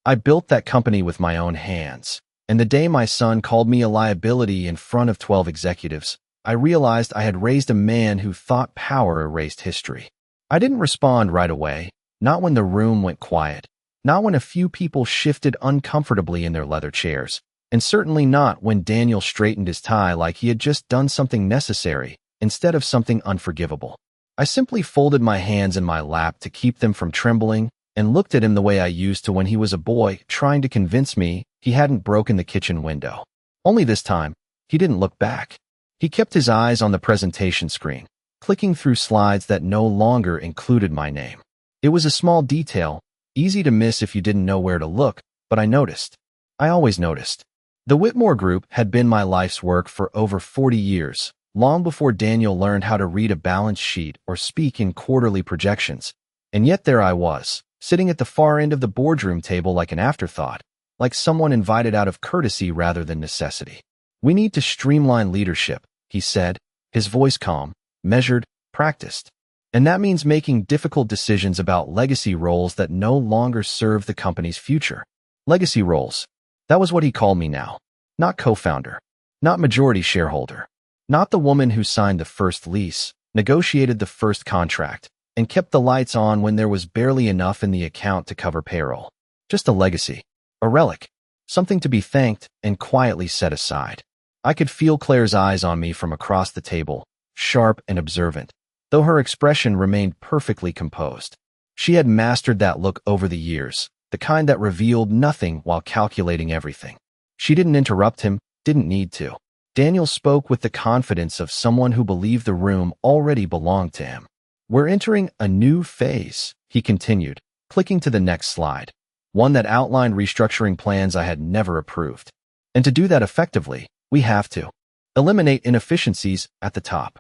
I built that company with my own hands, and the day my son called me a liability in front of 12 executives, I realized I had raised a man who thought power erased history. I didn't respond right away, not when the room went quiet, not when a few people shifted uncomfortably in their leather chairs, and certainly not when Daniel straightened his tie like he had just done something necessary instead of something unforgivable. I simply folded my hands in my lap to keep them from trembling and looked at him the way I used to when he was a boy, trying to convince me he hadn't broken the kitchen window. Only this time, he didn't look back. He kept his eyes on the presentation screen, clicking through slides that no longer included my name. It was a small detail, easy to miss if you didn't know where to look, but I noticed. I always noticed. The Whitmore Group had been my life's work for over 40 years, long before Daniel learned how to read a balance sheet or speak in quarterly projections. And yet there I was, sitting at the far end of the boardroom table like an afterthought, like someone invited out of courtesy rather than necessity. "We need to streamline leadership," he said, his voice calm, measured, practiced. "And that means making difficult decisions about legacy roles that no longer serve the company's future." Legacy roles. That was what he called me now. Not co-founder. Not majority shareholder. Not the woman who signed the first lease, negotiated the first contract, and kept the lights on when there was barely enough in the account to cover payroll. Just a legacy. A relic. Something to be thanked and quietly set aside. I could feel Claire's eyes on me from across the table, sharp and observant, though her expression remained perfectly composed. She had mastered that look over the years, the kind that revealed nothing while calculating everything. She didn't interrupt him, didn't need to. Daniel spoke with the confidence of someone who believed the room already belonged to him. "We're entering a new phase," he continued, clicking to the next slide, one that outlined restructuring plans I had never approved. "And to do that effectively, we have to eliminate inefficiencies at the top."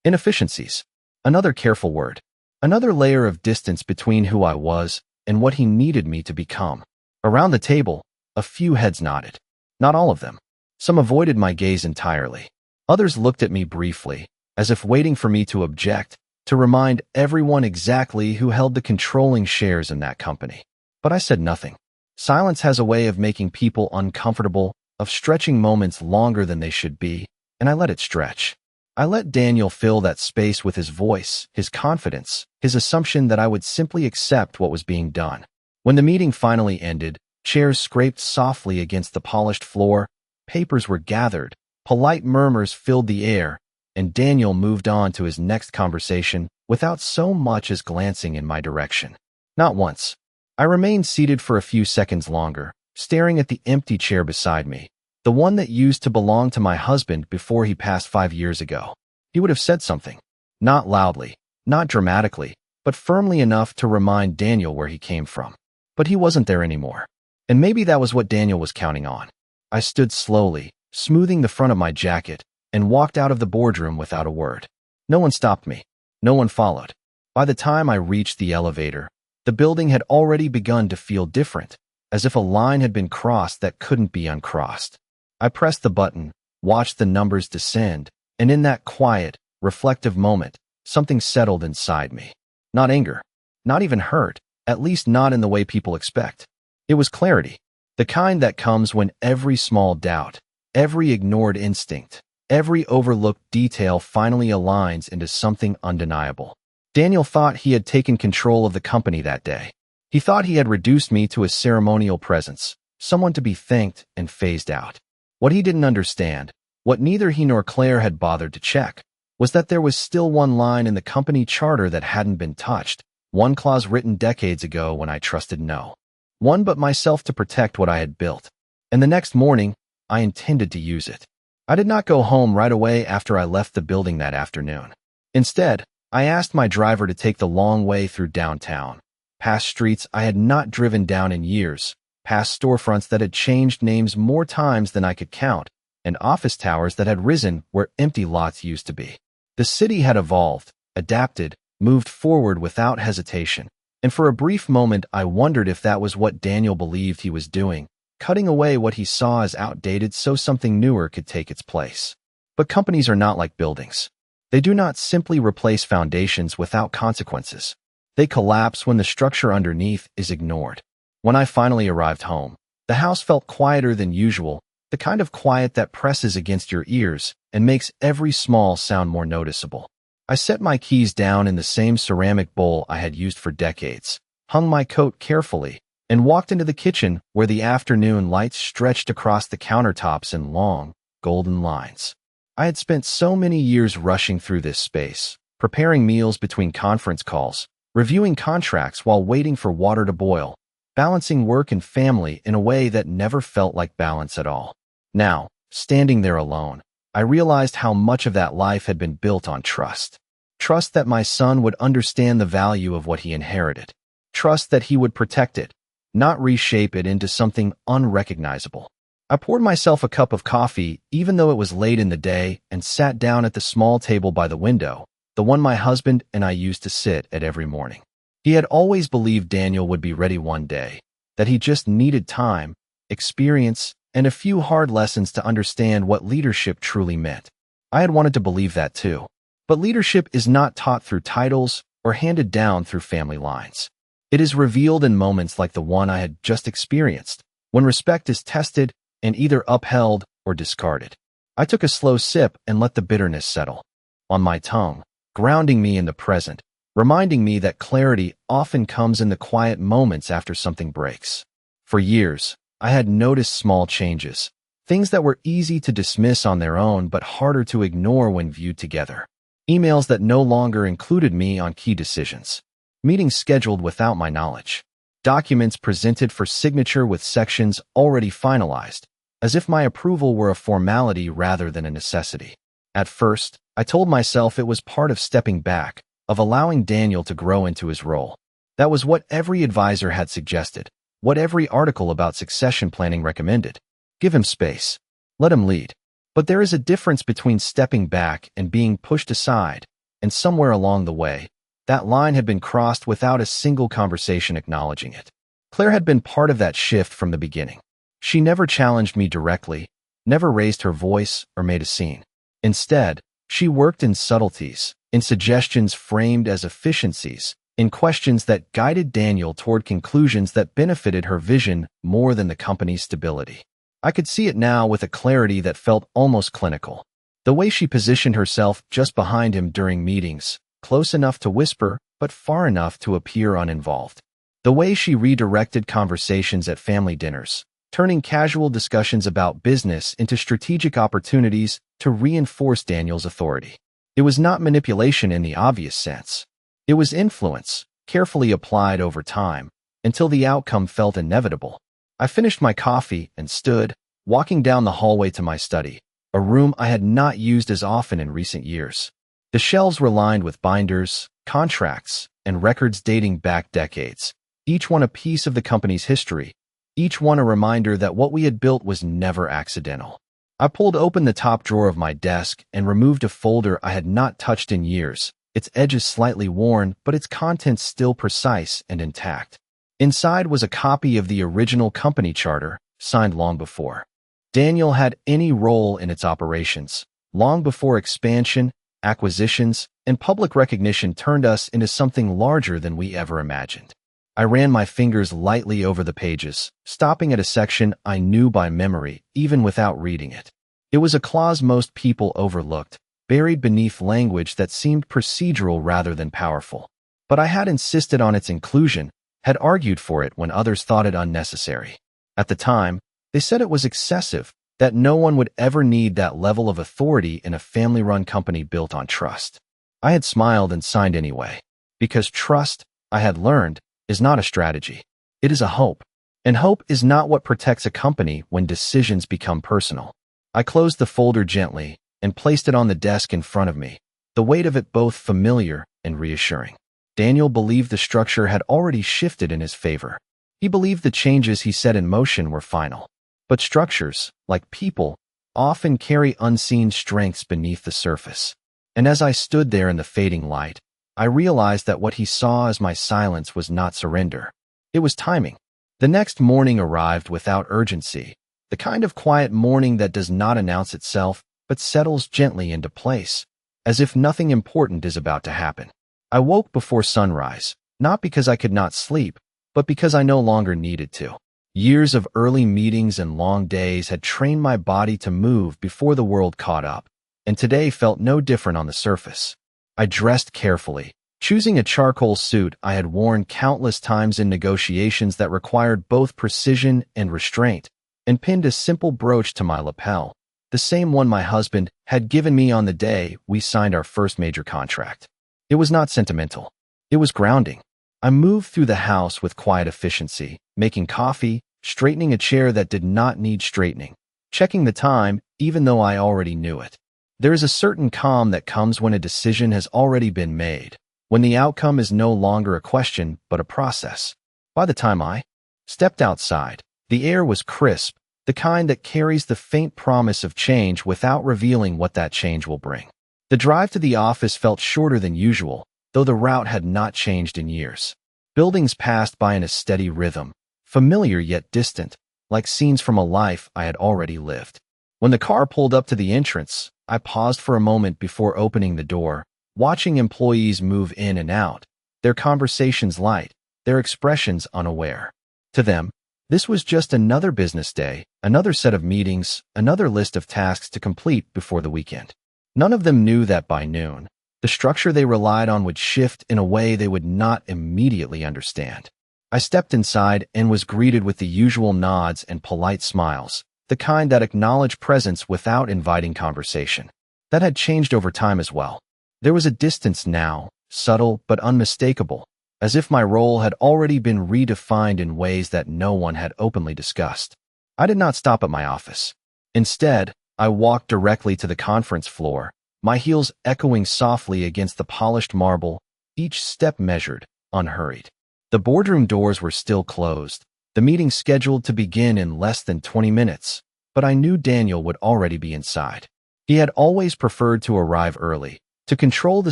Inefficiencies. Another careful word. Another layer of distance between who I was and what he needed me to become. Around the table, a few heads nodded. Not all of them. Some avoided my gaze entirely. Others looked at me briefly, as if waiting for me to object, to remind everyone exactly who held the controlling shares in that company. But I said nothing. Silence has a way of making people uncomfortable, of stretching moments longer than they should be, and I let it stretch. I let Daniel fill that space with his voice, his confidence, his assumption that I would simply accept what was being done. When the meeting finally ended, chairs scraped softly against the polished floor, papers were gathered, polite murmurs filled the air, and Daniel moved on to his next conversation without so much as glancing in my direction. Not once. I remained seated for a few seconds longer, staring at the empty chair beside me, the one that used to belong to my husband before he passed 5 years ago. He would have said something. Not loudly, not dramatically, but firmly enough to remind Daniel where he came from. But he wasn't there anymore. And maybe that was what Daniel was counting on. I stood slowly, smoothing the front of my jacket, and walked out of the boardroom without a word. No one stopped me. No one followed. By the time I reached the elevator, the building had already begun to feel different, as if a line had been crossed that couldn't be uncrossed. I pressed the button, watched the numbers descend, and in that quiet, reflective moment, something settled inside me. Not anger, not even hurt, at least not in the way people expect. It was clarity, the kind that comes when every small doubt, every ignored instinct, every overlooked detail finally aligns into something undeniable. Daniel thought he had taken control of the company that day. He thought he had reduced me to a ceremonial presence, someone to be thanked and phased out. What he didn't understand, what neither he nor Claire had bothered to check, was that there was still one line in the company charter that hadn't been touched, one clause written decades ago when I trusted no one but myself to protect what I had built. And the next morning, I intended to use it. I did not go home right away after I left the building that afternoon. Instead, I asked my driver to take the long way through downtown, past streets I had not driven down in years, past storefronts that had changed names more times than I could count, and office towers that had risen where empty lots used to be. The city had evolved, adapted, moved forward without hesitation, and for a brief moment I wondered if that was what Daniel believed he was doing, cutting away what he saw as outdated so something newer could take its place. But companies are not like buildings. They do not simply replace foundations without consequences. They collapse when the structure underneath is ignored. When I finally arrived home, the house felt quieter than usual, the kind of quiet that presses against your ears and makes every small sound more noticeable. I set my keys down in the same ceramic bowl I had used for decades, hung my coat carefully, and walked into the kitchen where the afternoon lights stretched across the countertops in long, golden lines. I had spent so many years rushing through this space, preparing meals between conference calls, reviewing contracts while waiting for water to boil, balancing work and family in a way that never felt like balance at all. Now, standing there alone, I realized how much of that life had been built on trust. Trust that my son would understand the value of what he inherited. Trust that he would protect it, not reshape it into something unrecognizable. I poured myself a cup of coffee, even though it was late in the day, and sat down at the small table by the window, the one my husband and I used to sit at every morning. He had always believed Daniel would be ready one day, that he just needed time, experience, and a few hard lessons to understand what leadership truly meant. I had wanted to believe that too. But leadership is not taught through titles or handed down through family lines. It is revealed in moments like the one I had just experienced, when respect is tested and either upheld or discarded. I took a slow sip and let the bitterness settle on my tongue, grounding me in the present, reminding me that clarity often comes in the quiet moments after something breaks. For years, I had noticed small changes, things that were easy to dismiss on their own but harder to ignore when viewed together. Emails that no longer included me on key decisions. Meetings scheduled without my knowledge. Documents presented for signature with sections already finalized, as if my approval were a formality rather than a necessity. At first, I told myself it was part of stepping back, of allowing Daniel to grow into his role. That was what every advisor had suggested, what every article about succession planning recommended. Give him space. Let him lead. But there is a difference between stepping back and being pushed aside, and somewhere along the way, that line had been crossed without a single conversation acknowledging it. Claire had been part of that shift from the beginning. She never challenged me directly, never raised her voice or made a scene. Instead, she worked in subtleties, in suggestions framed as efficiencies, in questions that guided Daniel toward conclusions that benefited her vision more than the company's stability. I could see it now with a clarity that felt almost clinical. The way she positioned herself just behind him during meetings, close enough to whisper, but far enough to appear uninvolved. The way she redirected conversations at family dinners, turning casual discussions about business into strategic opportunities to reinforce Daniel's authority. It was not manipulation in the obvious sense. It was influence, carefully applied over time, until the outcome felt inevitable. I finished my coffee and stood, walking down the hallway to my study, a room I had not used as often in recent years. The shelves were lined with binders, contracts, and records dating back decades, each one a piece of the company's history, each one a reminder that what we had built was never accidental. I pulled open the top drawer of my desk and removed a folder I had not touched in years, its edges slightly worn, but its contents still precise and intact. Inside was a copy of the original company charter, signed long before Daniel had any role in its operations, long before expansion, acquisitions, and public recognition turned us into something larger than we ever imagined. I ran my fingers lightly over the pages, stopping at a section I knew by memory, even without reading it. It was a clause most people overlooked, buried beneath language that seemed procedural rather than powerful. But I had insisted on its inclusion, had argued for it when others thought it unnecessary. At the time, they said it was excessive, that no one would ever need that level of authority in a family-run company built on trust. I had smiled and signed anyway, because trust, I had learned, is not a strategy. It is a hope. And hope is not what protects a company when decisions become personal. I closed the folder gently and placed it on the desk in front of me, the weight of it both familiar and reassuring. Daniel believed the structure had already shifted in his favor. He believed the changes he set in motion were final. But structures, like people, often carry unseen strengths beneath the surface. And as I stood there in the fading light, I realized that what he saw as my silence was not surrender. It was timing. The next morning arrived without urgency, the kind of quiet morning that does not announce itself, but settles gently into place, as if nothing important is about to happen. I woke before sunrise, not because I could not sleep, but because I no longer needed to. Years of early meetings and long days had trained my body to move before the world caught up, and today felt no different on the surface. I dressed carefully, choosing a charcoal suit I had worn countless times in negotiations that required both precision and restraint, and pinned a simple brooch to my lapel, the same one my husband had given me on the day we signed our first major contract. It was not sentimental. It was grounding. I moved through the house with quiet efficiency, making coffee, straightening a chair that did not need straightening, checking the time even though I already knew it. There is a certain calm that comes when a decision has already been made, when the outcome is no longer a question but a process. By the time I stepped outside, the air was crisp, the kind that carries the faint promise of change without revealing what that change will bring. The drive to the office felt shorter than usual, though the route had not changed in years. Buildings passed by in a steady rhythm, familiar yet distant, like scenes from a life I had already lived. When the car pulled up to the entrance, I paused for a moment before opening the door, watching employees move in and out, their conversations light, their expressions unaware. To them, this was just another business day, another set of meetings, another list of tasks to complete before the weekend. None of them knew that by noon, the structure they relied on would shift in a way they would not immediately understand. I stepped inside and was greeted with the usual nods and polite smiles, the kind that acknowledge presence without inviting conversation. That had changed over time as well. There was a distance now, subtle but unmistakable, as if my role had already been redefined in ways that no one had openly discussed. I did not stop at my office. Instead, I walked directly to the conference floor, my heels echoing softly against the polished marble, each step measured, unhurried. The boardroom doors were still closed, the meeting scheduled to begin in less than 20 minutes, but I knew Daniel would already be inside. He had always preferred to arrive early, to control the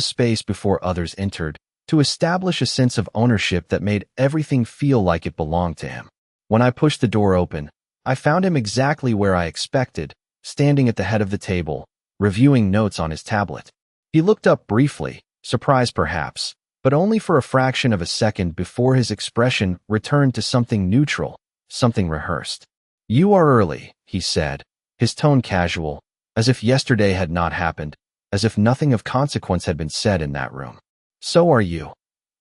space before others entered, to establish a sense of ownership that made everything feel like it belonged to him. When I pushed the door open, I found him exactly where I expected, standing at the head of the table, reviewing notes on his tablet. He looked up briefly, surprised perhaps, but only for a fraction of a second before his expression returned to something neutral, something rehearsed. "You are early," he said, his tone casual, as if yesterday had not happened, as if nothing of consequence had been said in that room. "So are you,"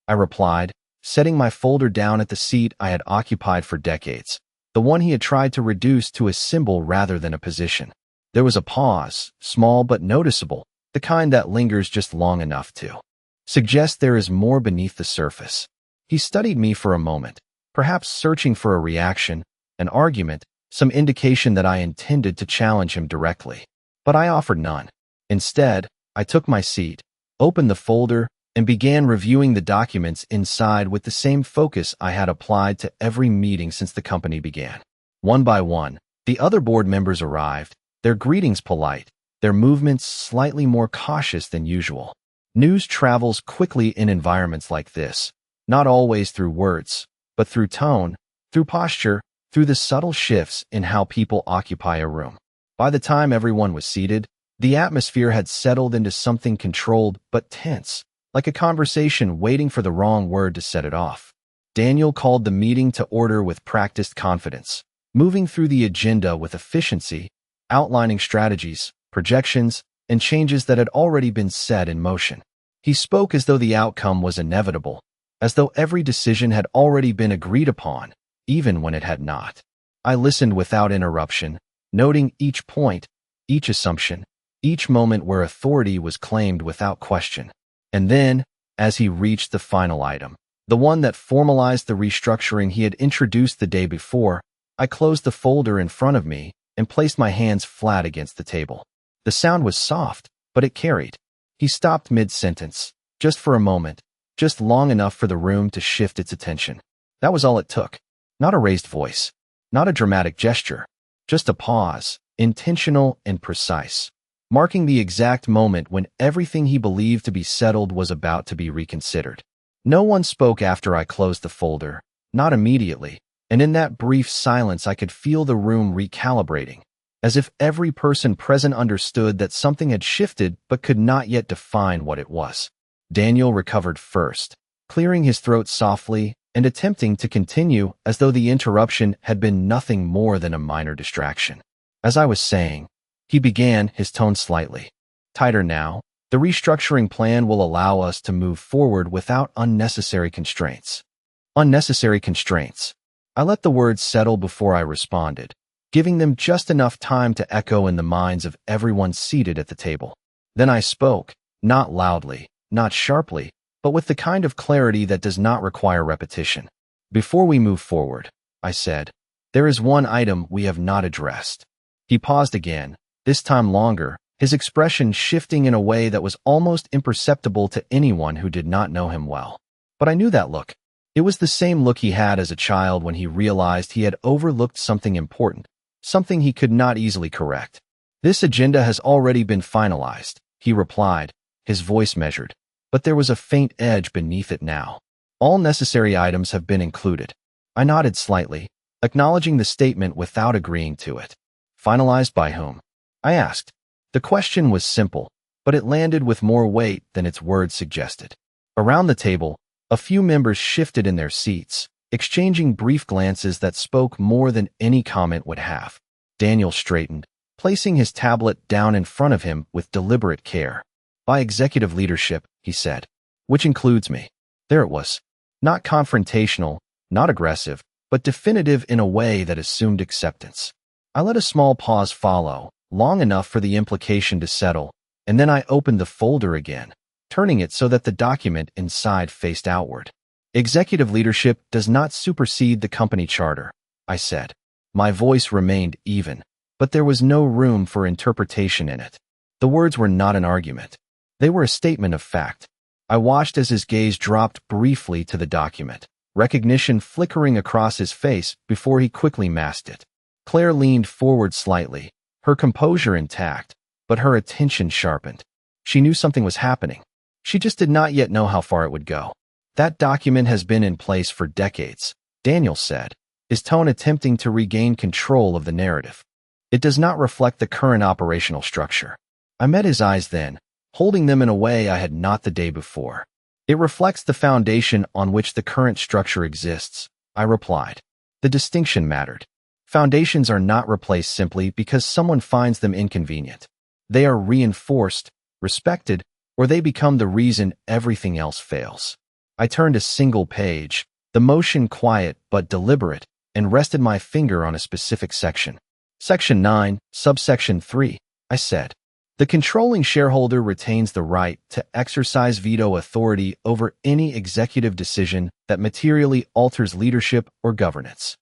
I replied, setting my folder down at the seat I had occupied for decades, the one he had tried to reduce to a symbol rather than a position. There was a pause, small but noticeable, the kind that lingers just long enough to suggest there is more beneath the surface. He studied me for a moment, perhaps searching for a reaction, an argument, some indication that I intended to challenge him directly. But I offered none. Instead, I took my seat, opened the folder, and began reviewing the documents inside with the same focus I had applied to every meeting since the company began. One by one, the other board members arrived, their greetings polite, their movements slightly more cautious than usual. News travels quickly in environments like this, not always through words, but through tone, through posture, through the subtle shifts in how people occupy a room. By the time everyone was seated, the atmosphere had settled into something controlled but tense, like a conversation waiting for the wrong word to set it off. Daniel called the meeting to order with practiced confidence, moving through the agenda with efficiency, outlining strategies, projections, and changes that had already been set in motion. He spoke as though the outcome was inevitable, as though every decision had already been agreed upon, even when it had not. I listened without interruption, noting each point, each assumption, each moment where authority was claimed without question. And then, as he reached the final item, the one that formalized the restructuring he had introduced the day before, I closed the folder in front of me and placed my hands flat against the table. The sound was soft, but it carried. He stopped mid-sentence, just for a moment, just long enough for the room to shift its attention. That was all it took. Not a raised voice, not a dramatic gesture, just a pause, intentional and precise, marking the exact moment when everything he believed to be settled was about to be reconsidered. No one spoke after I closed the folder, not immediately, and in that brief silence I could feel the room recalibrating, as if every person present understood that something had shifted but could not yet define what it was. Daniel recovered first, clearing his throat softly, and attempting to continue as though the interruption had been nothing more than a minor distraction. As I was saying, he began, his tone slightly tighter now. The restructuring plan will allow us to move forward without unnecessary constraints. Unnecessary constraints. I let the words settle before I responded, giving them just enough time to echo in the minds of everyone seated at the table. Then I spoke, not loudly, not sharply, but with the kind of clarity that does not require repetition. Before we move forward, I said, there is one item we have not addressed. He paused again, this time longer, his expression shifting in a way that was almost imperceptible to anyone who did not know him well. But I knew that look. It was the same look he had as a child when he realized he had overlooked something important, something he could not easily correct. This agenda has already been finalized, he replied, his voice measured, but there was a faint edge beneath it now. All necessary items have been included. I nodded slightly, acknowledging the statement without agreeing to it. Finalized by whom? I asked. The question was simple, but it landed with more weight than its words suggested. Around the table, a few members shifted in their seats, exchanging brief glances that spoke more than any comment would have. Daniel straightened, placing his tablet down in front of him with deliberate care. By executive leadership, he said, which includes me. There it was. Not confrontational, not aggressive, but definitive in a way that assumed acceptance. I let a small pause follow, long enough for the implication to settle, and then I opened the folder again, turning it so that the document inside faced outward. Executive leadership does not supersede the company charter, I said. My voice remained even, but there was no room for interpretation in it. The words were not an argument. They were a statement of fact. I watched as his gaze dropped briefly to the document, recognition flickering across his face before he quickly masked it. Claire leaned forward slightly, her composure intact, but her attention sharpened. She knew something was happening. She just did not yet know how far it would go. That document has been in place for decades, Daniel said, his tone attempting to regain control of the narrative. It does not reflect the current operational structure. I met his eyes then, holding them in a way I had not the day before. It reflects the foundation on which the current structure exists, I replied. The distinction mattered. Foundations are not replaced simply because someone finds them inconvenient. They are reinforced, respected, or they become the reason everything else fails. I turned a single page, the motion quiet but deliberate, and rested my finger on a specific section. Section 9, subsection 3, I said. The controlling shareholder retains the right to exercise veto authority over any executive decision that materially alters leadership or governance.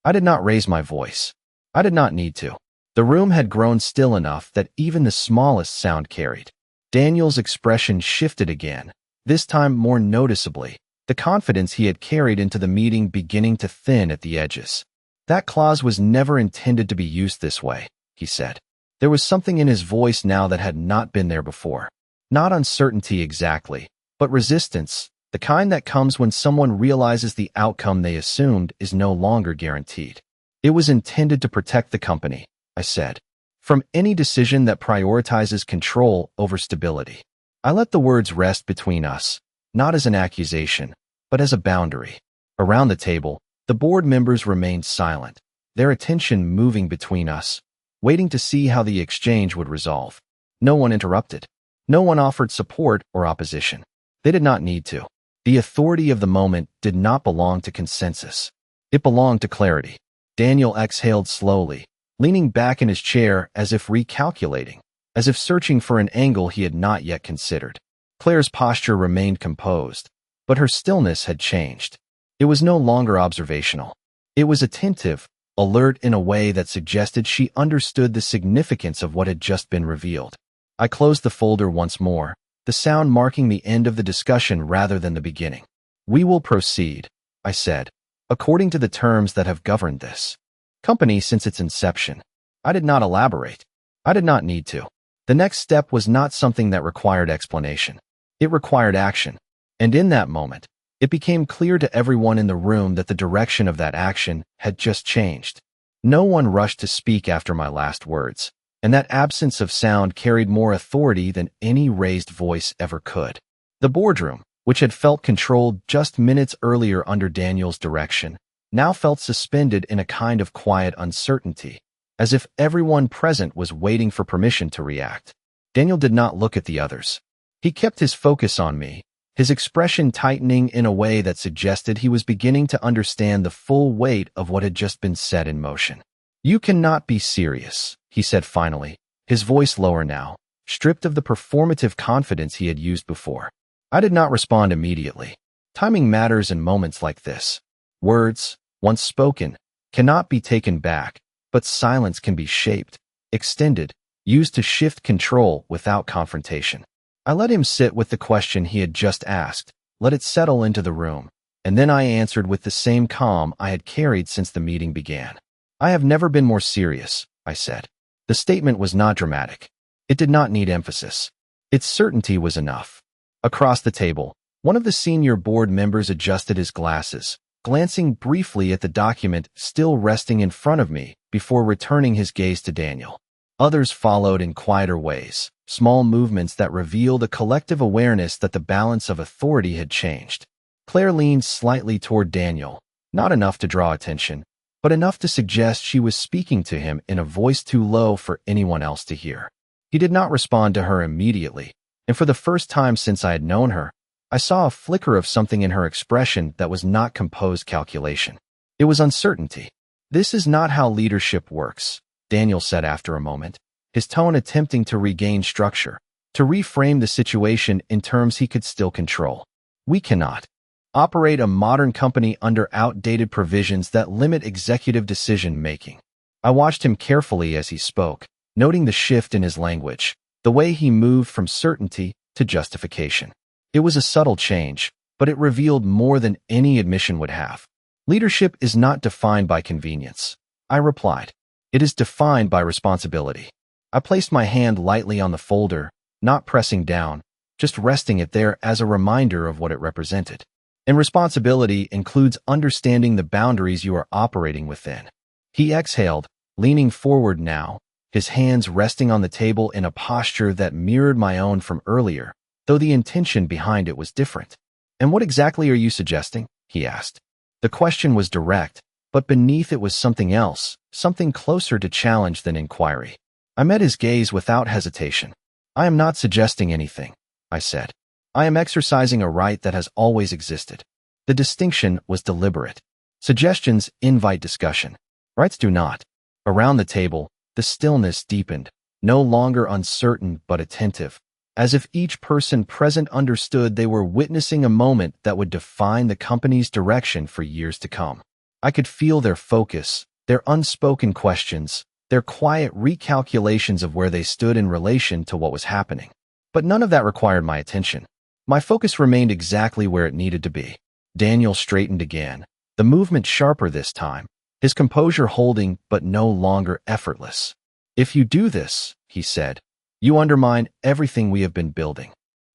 I did not raise my voice. I did not need to. The room had grown still enough that even the smallest sound carried. Daniel's expression shifted again, this time more noticeably, the confidence he had carried into the meeting beginning to thin at the edges. That clause was never intended to be used this way, he said. There was something in his voice now that had not been there before. Not uncertainty exactly, but resistance, the kind that comes when someone realizes the outcome they assumed is no longer guaranteed. It was intended to protect the company, I said, from any decision that prioritizes control over stability. I let the words rest between us, not as an accusation, but as a boundary. Around the table, the board members remained silent, their attention moving between us, waiting to see how the exchange would resolve. No one interrupted. No one offered support or opposition. They did not need to. The authority of the moment did not belong to consensus. It belonged to clarity. Daniel exhaled slowly, leaning back in his chair as if recalculating, as if searching for an angle he had not yet considered. Claire's posture remained composed, but her stillness had changed. It was no longer observational. It was attentive, alert in a way that suggested she understood the significance of what had just been revealed. I closed the folder once more, the sound marking the end of the discussion rather than the beginning. We will proceed, I said, according to the terms that have governed this company since its inception. I did not elaborate. I did not need to. The next step was not something that required explanation. It required action. And in that moment, it became clear to everyone in the room that the direction of that action had just changed. No one rushed to speak after my last words, and that absence of sound carried more authority than any raised voice ever could. The boardroom, which had felt controlled just minutes earlier under Daniel's direction, now felt suspended in a kind of quiet uncertainty, as if everyone present was waiting for permission to react. Daniel did not look at the others. He kept his focus on me, his expression tightening in a way that suggested he was beginning to understand the full weight of what had just been set in motion. "You cannot be serious," he said finally, his voice lower now, stripped of the performative confidence he had used before. I did not respond immediately. Timing matters in moments like this. Words, once spoken, cannot be taken back, but silence can be shaped, extended, used to shift control without confrontation. I let him sit with the question he had just asked, let it settle into the room, and then I answered with the same calm I had carried since the meeting began. "I have never been more serious," I said. The statement was not dramatic. It did not need emphasis. Its certainty was enough. Across the table, one of the senior board members adjusted his glasses, glancing briefly at the document still resting in front of me before returning his gaze to Daniel. Others followed in quieter ways, small movements that revealed a collective awareness that the balance of authority had changed. Claire leaned slightly toward Daniel, not enough to draw attention, but enough to suggest she was speaking to him in a voice too low for anyone else to hear. He did not respond to her immediately, and for the first time since I had known her, I saw a flicker of something in her expression that was not composed calculation. It was uncertainty. "This is not how leadership works," Daniel said after a moment, his tone attempting to regain structure, to reframe the situation in terms he could still control. "We cannot operate a modern company under outdated provisions that limit executive decision-making." I watched him carefully as he spoke, noting the shift in his language, the way he moved from certainty to justification. It was a subtle change, but it revealed more than any admission would have. "Leadership is not defined by convenience," I replied. "It is defined by responsibility." I placed my hand lightly on the folder, not pressing down, just resting it there as a reminder of what it represented. And responsibility includes understanding the boundaries you are operating within. He exhaled, leaning forward now, his hands resting on the table in a posture that mirrored my own from earlier, though the intention behind it was different. "And what exactly are you suggesting?" he asked. The question was direct, but beneath it was something else, something closer to challenge than inquiry. I met his gaze without hesitation. "I am not suggesting anything," I said. "I am exercising a right that has always existed." The distinction was deliberate. Suggestions invite discussion. Rights do not. Around the table, the stillness deepened, no longer uncertain but attentive, as if each person present understood they were witnessing a moment that would define the company's direction for years to come. I could feel their focus, their unspoken questions, their quiet recalculations of where they stood in relation to what was happening. But none of that required my attention. My focus remained exactly where it needed to be. Daniel straightened again, the movement sharper this time, his composure holding but no longer effortless. "If you do this," he said, "you undermine everything we have been building."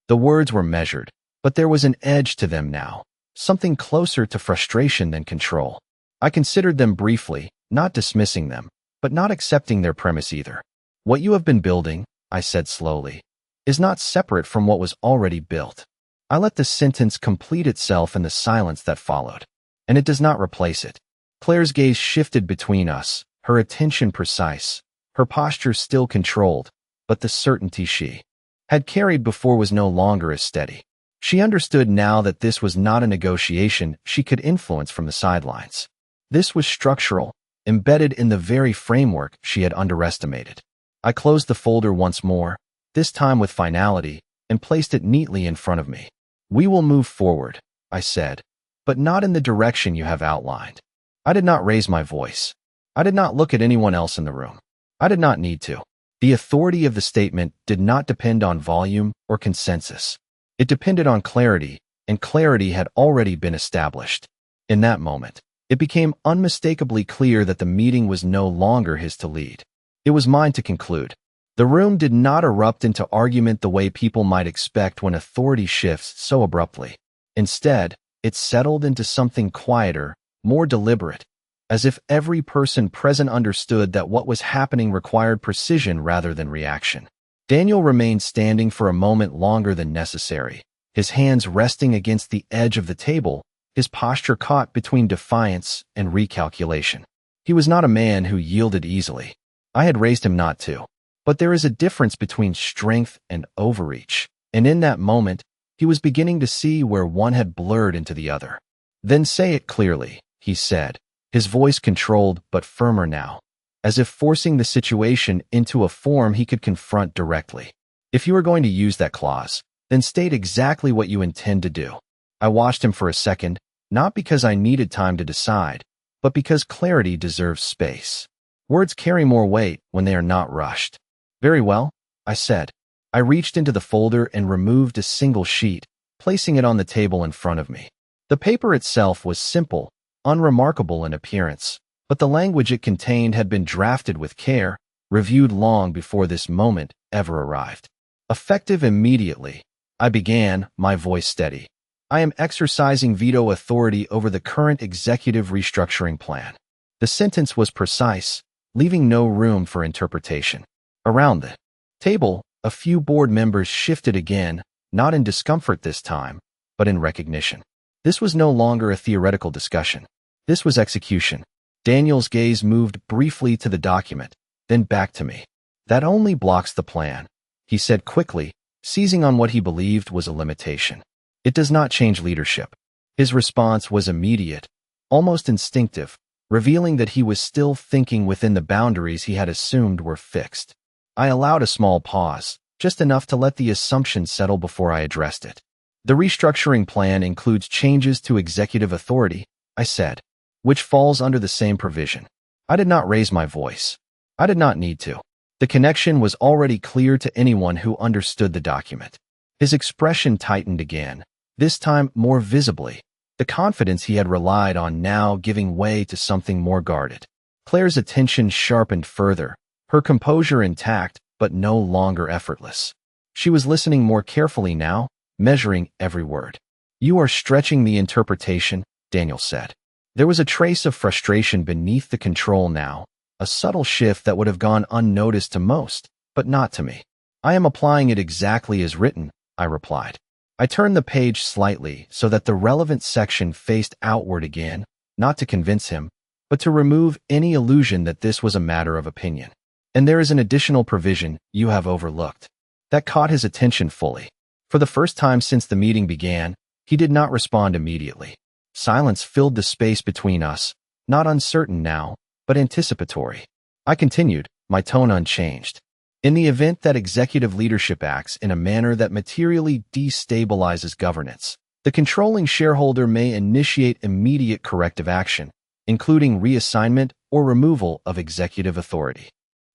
The words were measured, but there was an edge to them now, something closer to frustration than control. I considered them briefly, not dismissing them, but not accepting their premise either. "What you have been building," I said slowly, "is not separate from what was already built." I let the sentence complete itself in the silence that followed. "And it does not replace it." Claire's gaze shifted between us, her attention precise, her posture still controlled, but the certainty she had carried before was no longer as steady. She understood now that this was not a negotiation she could influence from the sidelines. This was structural, embedded in the very framework she had underestimated. I closed the folder once more, this time with finality, and placed it neatly in front of me. "We will move forward," I said, "but not in the direction you have outlined." I did not raise my voice. I did not look at anyone else in the room. I did not need to. The authority of the statement did not depend on volume or consensus. It depended on clarity, and clarity had already been established. In that moment, it became unmistakably clear that the meeting was no longer his to lead. It was mine to conclude. The room did not erupt into argument the way people might expect when authority shifts so abruptly. Instead, it settled into something quieter, more deliberate, as if every person present understood that what was happening required precision rather than reaction. Daniel remained standing for a moment longer than necessary, his hands resting against the edge of the table, his posture caught between defiance and recalculation. He was not a man who yielded easily. I had raised him not to. But there is a difference between strength and overreach, and in that moment, he was beginning to see where one had blurred into the other. "Then say it clearly," he said, his voice controlled but firmer now, as if forcing the situation into a form he could confront directly. "If you are going to use that clause, then state exactly what you intend to do." I watched him for a second, not because I needed time to decide, but because clarity deserves space. Words carry more weight when they are not rushed. "Very well," I said. I reached into the folder and removed a single sheet, placing it on the table in front of me. The paper itself was simple, unremarkable in appearance, but the language it contained had been drafted with care, reviewed long before this moment ever arrived. "Effective immediately," I began, my voice steady. "I am exercising veto authority over the current executive restructuring plan." The sentence was precise, leaving no room for interpretation. Around the table, a few board members shifted again, not in discomfort this time, but in recognition. This was no longer a theoretical discussion. This was execution. Daniel's gaze moved briefly to the document, then back to me. "That only blocks the plan," he said quickly, seizing on what he believed was a limitation. "It does not change leadership." His response was immediate, almost instinctive, revealing that he was still thinking within the boundaries he had assumed were fixed. I allowed a small pause, just enough to let the assumption settle before I addressed it. "The restructuring plan includes changes to executive authority," I said, "which falls under the same provision." I did not raise my voice. I did not need to. The connection was already clear to anyone who understood the document. His expression tightened again, this time more visibly, the confidence he had relied on now giving way to something more guarded. Claire's attention sharpened further, her composure intact but no longer effortless. She was listening more carefully now, measuring every word. "You are stretching the interpretation," Daniel said. There was a trace of frustration beneath the control now, a subtle shift that would have gone unnoticed to most, but not to me. "I am applying it exactly as written," I replied. I turned the page slightly so that the relevant section faced outward again, not to convince him, but to remove any illusion that this was a matter of opinion. "And there is an additional provision you have overlooked." That caught his attention fully. For the first time since the meeting began, he did not respond immediately. Silence filled the space between us, not uncertain now, but anticipatory. I continued, my tone unchanged. "In the event that executive leadership acts in a manner that materially destabilizes governance, the controlling shareholder may initiate immediate corrective action, including reassignment or removal of executive authority."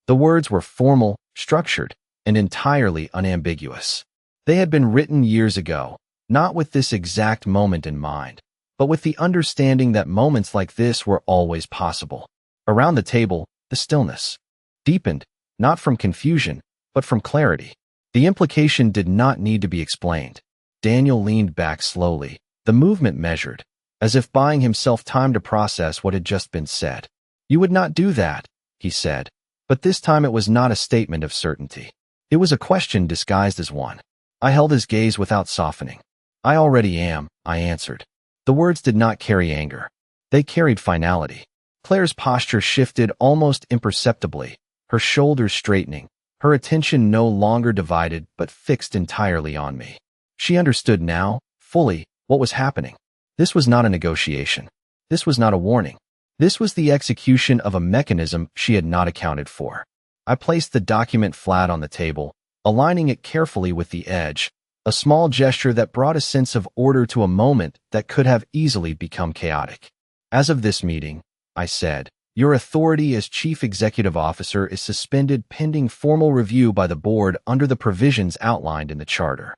The words were formal, structured, and entirely unambiguous. They had been written years ago, not with this exact moment in mind, but with the understanding that moments like this were always possible. Around the table, the stillness deepened, not from confusion, but from clarity. The implication did not need to be explained. Daniel leaned back slowly, the movement measured, as if buying himself time to process what had just been said. "You would not do that," he said, but this time it was not a statement of certainty. It was a question disguised as one. I held his gaze without softening. "I already am," I answered. The words did not carry anger. They carried finality. Claire's posture shifted almost imperceptibly, her shoulders straightening, her attention no longer divided but fixed entirely on me. She understood now, fully, what was happening. This was not a negotiation. This was not a warning. This was the execution of a mechanism she had not accounted for. I placed the document flat on the table, aligning it carefully with the edge, a small gesture that brought a sense of order to a moment that could have easily become chaotic. "As of this meeting," I said, "your authority as Chief Executive Officer is suspended pending formal review by the board under the provisions outlined in the charter."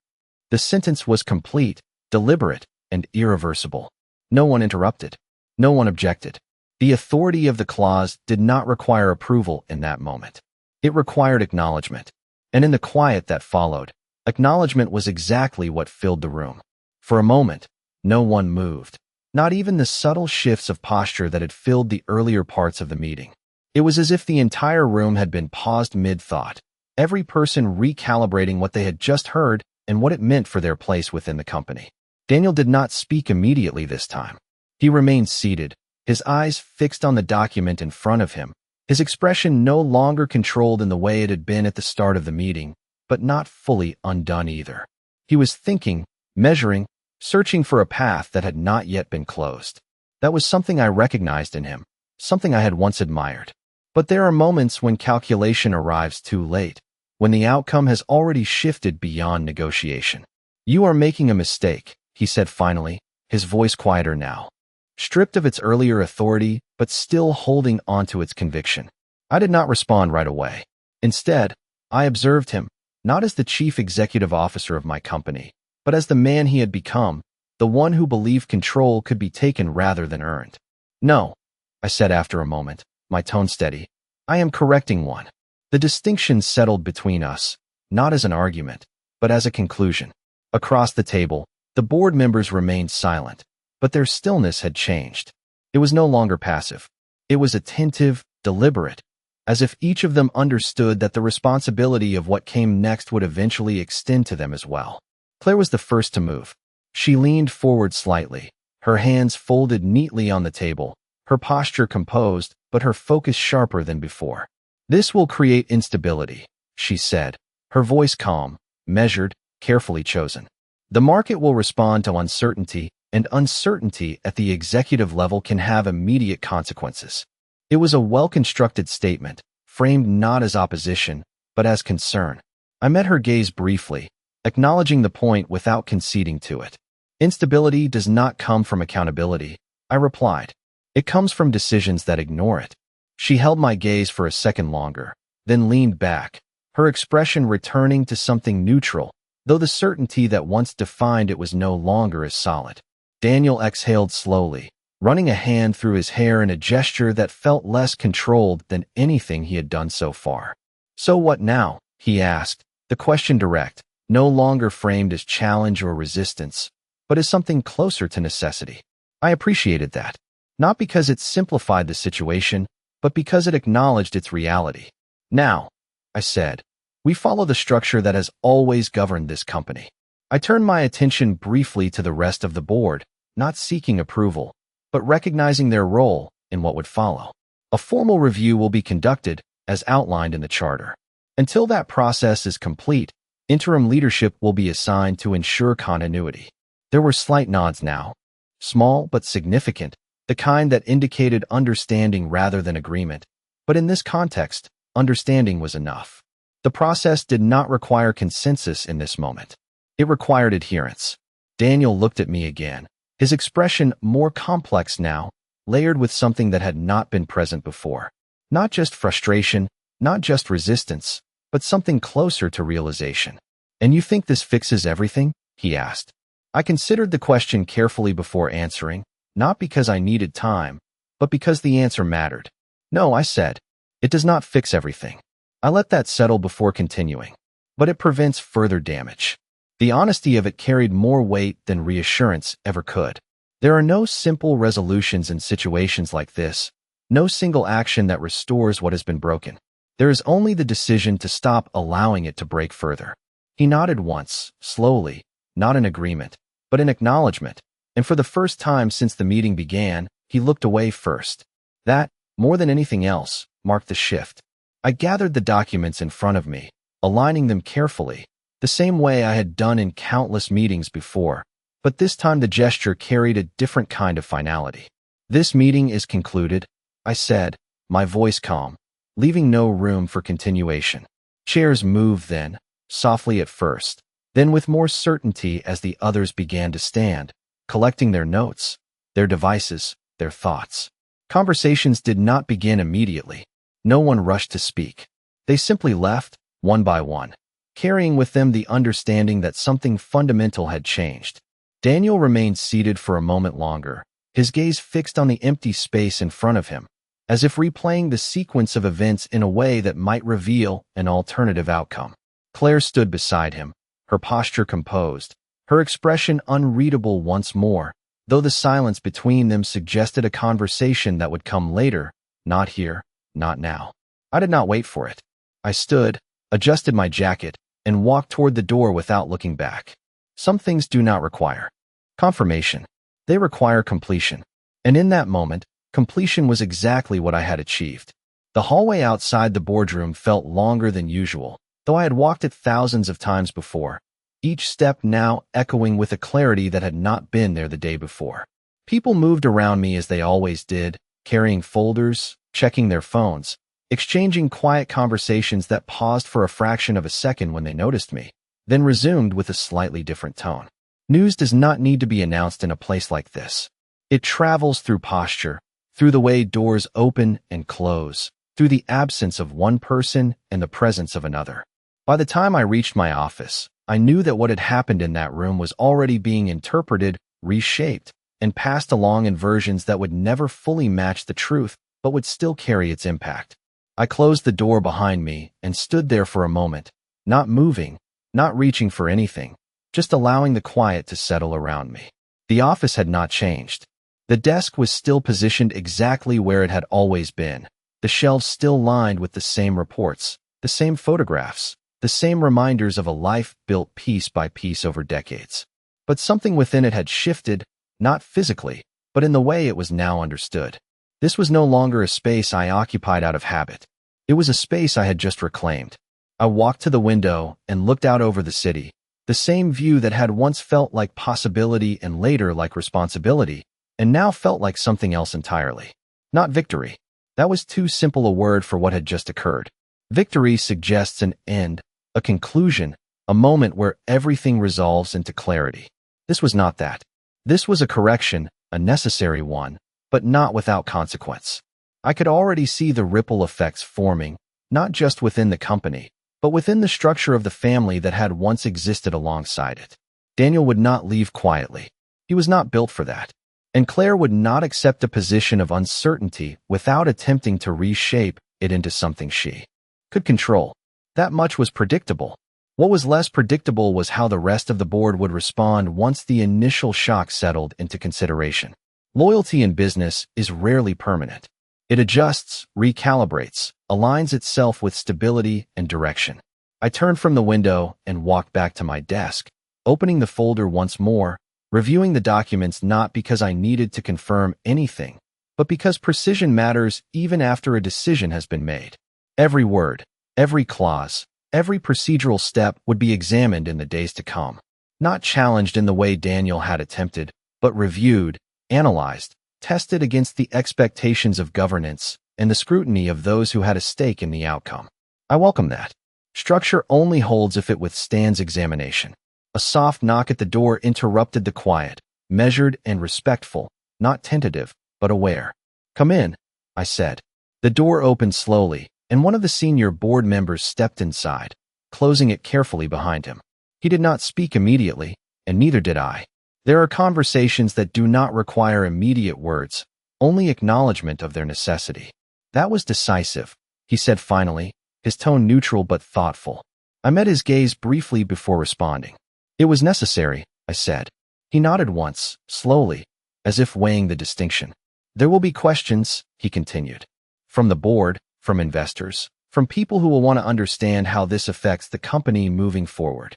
The sentence was complete, deliberate, and irreversible. No one interrupted. No one objected. The authority of the clause did not require approval in that moment. It required acknowledgement. And in the quiet that followed, acknowledgement was exactly what filled the room. For a moment, no one moved, not even the subtle shifts of posture that had filled the earlier parts of the meeting. It was as if the entire room had been paused mid-thought, every person recalibrating what they had just heard and what it meant for their place within the company. Daniel did not speak immediately this time. He remained seated, his eyes fixed on the document in front of him, his expression no longer controlled in the way it had been at the start of the meeting, but not fully undone either. He was thinking, measuring, searching for a path that had not yet been closed. That was something I recognized in him, something I had once admired. But there are moments when calculation arrives too late, when the outcome has already shifted beyond negotiation. "You are making a mistake," he said finally, his voice quieter now, stripped of its earlier authority, but still holding onto its conviction. I did not respond right away. Instead, I observed him, not as the chief executive officer of my company, but as the man he had become, the one who believed control could be taken rather than earned. "No," I said after a moment, my tone steady. "I am correcting one." The distinction settled between us, not as an argument, but as a conclusion. Across the table, the board members remained silent, but their stillness had changed. It was no longer passive. It was attentive, deliberate, as if each of them understood that the responsibility of what came next would eventually extend to them as well. Claire was the first to move. She leaned forward slightly, her hands folded neatly on the table, her posture composed, but her focus sharper than before. "This will create instability," she said, her voice calm, measured, carefully chosen. "The market will respond to uncertainty, and uncertainty at the executive level can have immediate consequences." It was a well-constructed statement, framed not as opposition, but as concern. I met her gaze briefly, acknowledging the point without conceding to it. "Instability does not come from accountability," I replied. "It comes from decisions that ignore it." She held my gaze for a second longer, then leaned back, her expression returning to something neutral, though the certainty that once defined it was no longer as solid. Daniel exhaled slowly, running a hand through his hair in a gesture that felt less controlled than anything he had done so far. "So what now?" he asked, the question direct, no longer framed as challenge or resistance, but as something closer to necessity. I appreciated that, not because it simplified the situation, but because it acknowledged its reality. "Now," I said, "we follow the structure that has always governed this company." I turned my attention briefly to the rest of the board, not seeking approval, but recognizing their role in what would follow. A formal review will be conducted, as outlined in the charter. Until that process is complete, interim leadership will be assigned to ensure continuity. There were slight nods now, small but significant, the kind that indicated understanding rather than agreement. But in this context, understanding was enough. The process did not require consensus in this moment. It required adherence. Daniel looked at me again, his expression more complex now, layered with something that had not been present before. Not just frustration, not just resistance, but something closer to realization. "And you think this fixes everything?" he asked. I considered the question carefully before answering, not because I needed time, but because the answer mattered. "No," I said. "It does not fix everything." I let that settle before continuing. "But it prevents further damage." The honesty of it carried more weight than reassurance ever could. There are no simple resolutions in situations like this, no single action that restores what has been broken. There is only the decision to stop allowing it to break further. He nodded once, slowly, not in agreement, but in acknowledgement, and for the first time since the meeting began, he looked away first. That, more than anything else, marked the shift. I gathered the documents in front of me, aligning them carefully, the same way I had done in countless meetings before, but this time the gesture carried a different kind of finality. "This meeting is concluded," I said, my voice calm, leaving no room for continuation. Chairs moved then, softly at first, then with more certainty as the others began to stand, collecting their notes, their devices, their thoughts. Conversations did not begin immediately. No one rushed to speak. They simply left, one by one, carrying with them the understanding that something fundamental had changed. Daniel remained seated for a moment longer, his gaze fixed on the empty space in front of him, as if replaying the sequence of events in a way that might reveal an alternative outcome. Claire stood beside him, her posture composed, her expression unreadable once more, though the silence between them suggested a conversation that would come later, not here, not now. I did not wait for it. I stood, adjusted my jacket, and walked toward the door without looking back. Some things do not require confirmation. They require completion. And in that moment, completion was exactly what I had achieved. The hallway outside the boardroom felt longer than usual, though I had walked it thousands of times before, each step now echoing with a clarity that had not been there the day before. People moved around me as they always did, carrying folders, checking their phones, exchanging quiet conversations that paused for a fraction of a second when they noticed me, then resumed with a slightly different tone. News does not need to be announced in a place like this. It travels through posture, through the way doors open and close, through the absence of one person and the presence of another. By the time I reached my office, I knew that what had happened in that room was already being interpreted, reshaped, and passed along in versions that would never fully match the truth, but would still carry its impact. I closed the door behind me and stood there for a moment, not moving, not reaching for anything, just allowing the quiet to settle around me. The office had not changed. The desk was still positioned exactly where it had always been, the shelves still lined with the same reports, the same photographs, the same reminders of a life built piece by piece over decades. But something within it had shifted, not physically, but in the way it was now understood. This was no longer a space I occupied out of habit. It was a space I had just reclaimed. I walked to the window and looked out over the city, the same view that had once felt like possibility and later like responsibility, and now felt like something else entirely. Not victory. That was too simple a word for what had just occurred. Victory suggests an end, a conclusion, a moment where everything resolves into clarity. This was not that. This was a correction, a necessary one, but not without consequence. I could already see the ripple effects forming, not just within the company, but within the structure of the family that had once existed alongside it. Daniel would not leave quietly. He was not built for that. And Claire would not accept a position of uncertainty without attempting to reshape it into something she could control. That much was predictable. What was less predictable was how the rest of the board would respond once the initial shock settled into consideration. Loyalty in business is rarely permanent. It adjusts, recalibrates, aligns itself with stability and direction. I turned from the window and walked back to my desk, opening the folder once more, reviewing the documents not because I needed to confirm anything, but because precision matters even after a decision has been made. Every word, every clause, every procedural step would be examined in the days to come. Not challenged in the way Daniel had attempted, but reviewed, analyzed, tested against the expectations of governance and the scrutiny of those who had a stake in the outcome. I welcome that. Structure only holds if it withstands examination. A soft knock at the door interrupted the quiet, measured and respectful, not tentative, but aware. "Come in," I said. The door opened slowly, and one of the senior board members stepped inside, closing it carefully behind him. He did not speak immediately, and neither did I. There are conversations that do not require immediate words, only acknowledgement of their necessity. "That was decisive," he said finally, his tone neutral but thoughtful. I met his gaze briefly before responding. "It was necessary," I said. He nodded once, slowly, as if weighing the distinction. "There will be questions," he continued. "From the board, from investors, from people who will want to understand how this affects the company moving forward."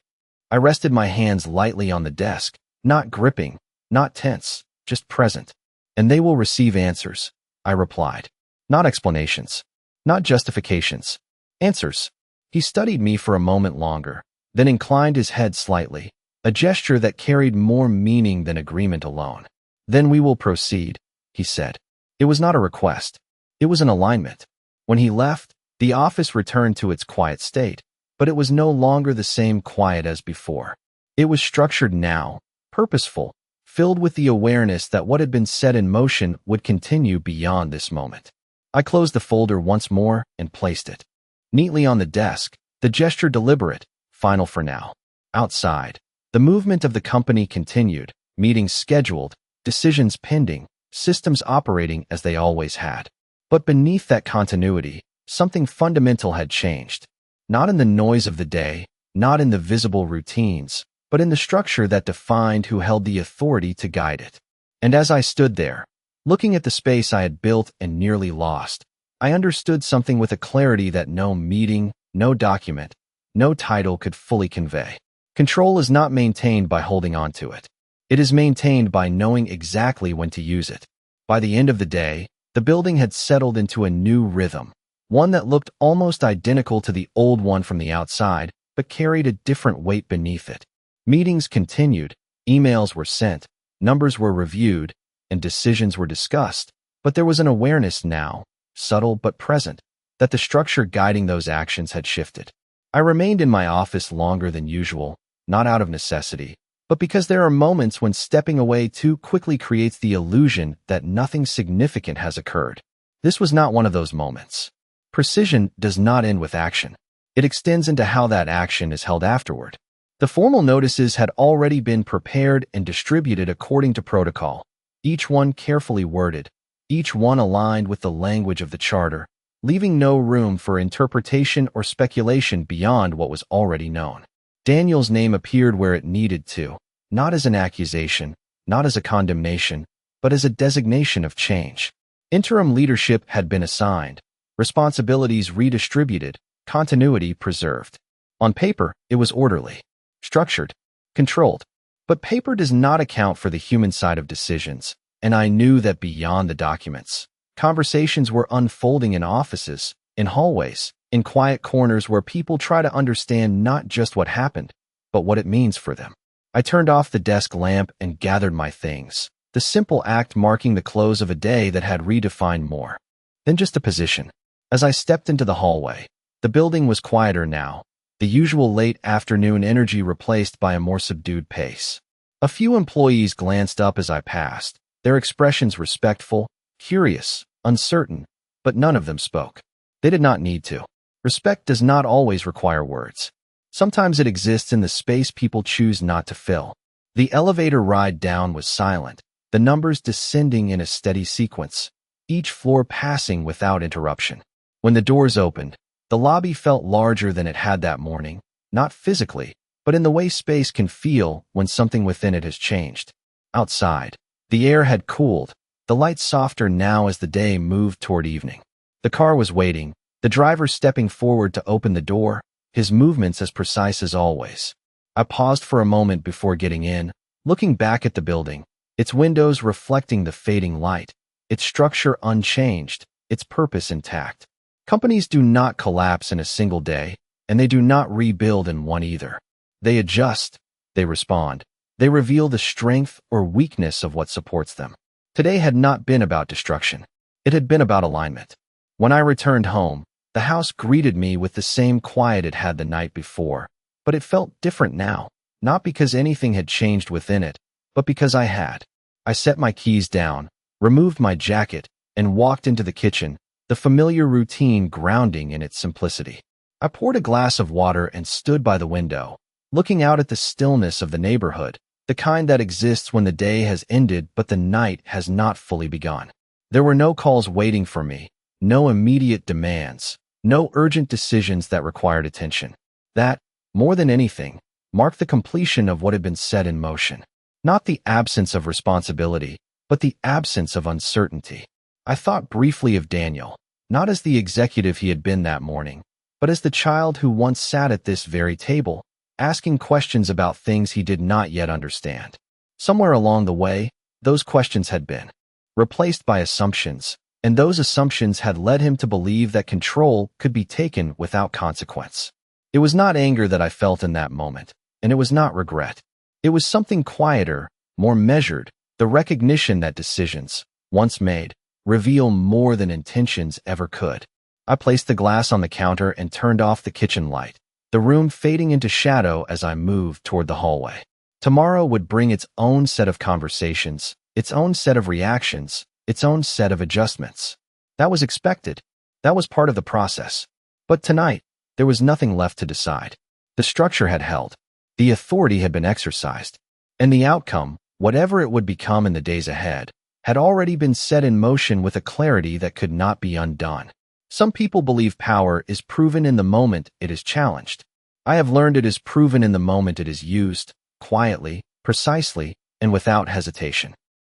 I rested my hands lightly on the desk, not gripping, not tense, just present. "And they will receive answers," I replied. "Not explanations, not justifications. Answers." He studied me for a moment longer, then inclined his head slightly, a gesture that carried more meaning than agreement alone. "Then we will proceed," he said. It was not a request. It was an alignment. When he left, the office returned to its quiet state, but it was no longer the same quiet as before. It was structured now, purposeful, filled with the awareness that what had been set in motion would continue beyond this moment. I closed the folder once more and placed it neatly on the desk, the gesture deliberate, final for now. Outside, the movement of the company continued, meetings scheduled, decisions pending, systems operating as they always had. But beneath that continuity, something fundamental had changed. Not in the noise of the day, not in the visible routines, but in the structure that defined who held the authority to guide it. And as I stood there, looking at the space I had built and nearly lost, I understood something with a clarity that no meeting, no document, no title could fully convey. Control is not maintained by holding on to it. It is maintained by knowing exactly when to use it. By the end of the day, the building had settled into a new rhythm, one that looked almost identical to the old one from the outside, but carried a different weight beneath it. Meetings continued, emails were sent, numbers were reviewed, and decisions were discussed, but there was an awareness now, subtle but present, that the structure guiding those actions had shifted. I remained in my office longer than usual, not out of necessity, but because there are moments when stepping away too quickly creates the illusion that nothing significant has occurred. This was not one of those moments. Precision does not end with action. It extends into how that action is held afterward. The formal notices had already been prepared and distributed according to protocol, each one carefully worded, each one aligned with the language of the charter, leaving no room for interpretation or speculation beyond what was already known. Daniel's name appeared where it needed to, not as an accusation, not as a condemnation, but as a designation of change. Interim leadership had been assigned, responsibilities redistributed, continuity preserved. On paper, it was orderly, structured, controlled. But paper does not account for the human side of decisions, and I knew that beyond the documents. Conversations were unfolding in offices, in hallways, in quiet corners where people try to understand not just what happened, but what it means for them. I turned off the desk lamp and gathered my things, the simple act marking the close of a day that had redefined more than just a position. As I stepped into the hallway, the building was quieter now, the usual late afternoon energy replaced by a more subdued pace. A few employees glanced up as I passed, their expressions respectful, curious, uncertain, but none of them spoke. They did not need to. Respect does not always require words. Sometimes it exists in the space people choose not to fill. The elevator ride down was silent, the numbers descending in a steady sequence, each floor passing without interruption. When the doors opened, the lobby felt larger than it had that morning, not physically, but in the way space can feel when something within it has changed. Outside, the air had cooled, the lights softer now as the day moved toward evening. The car was waiting, the driver stepping forward to open the door, his movements as precise as always. I paused for a moment before getting in, looking back at the building, its windows reflecting the fading light, its structure unchanged, its purpose intact. Companies do not collapse in a single day, and they do not rebuild in one either. They adjust, they respond, they reveal the strength or weakness of what supports them. Today had not been about destruction. It had been about alignment. When I returned home, the house greeted me with the same quiet it had the night before, but it felt different now, not because anything had changed within it, but because I had. I set my keys down, removed my jacket, and walked into the kitchen, the familiar routine grounding in its simplicity. I poured a glass of water and stood by the window, looking out at the stillness of the neighborhood, the kind that exists when the day has ended but the night has not fully begun. There were no calls waiting for me, no immediate demands, no urgent decisions that required attention. That, more than anything, marked the completion of what had been set in motion. Not the absence of responsibility, but the absence of uncertainty. I thought briefly of Daniel, not as the executive he had been that morning, but as the child who once sat at this very table, asking questions about things he did not yet understand. Somewhere along the way, those questions had been replaced by assumptions, and those assumptions had led him to believe that control could be taken without consequence. It was not anger that I felt in that moment, and it was not regret. It was something quieter, more measured, the recognition that decisions, once made, reveal more than intentions ever could. I placed the glass on the counter and turned off the kitchen light, the room fading into shadow as I moved toward the hallway. Tomorrow would bring its own set of conversations, its own set of reactions, its own set of adjustments. That was expected. That was part of the process. But tonight, there was nothing left to decide. The structure had held. The authority had been exercised. And the outcome, whatever it would become in the days ahead, had already been set in motion with a clarity that could not be undone. Some people believe power is proven in the moment it is challenged. I have learned it is proven in the moment it is used, quietly, precisely, and without hesitation.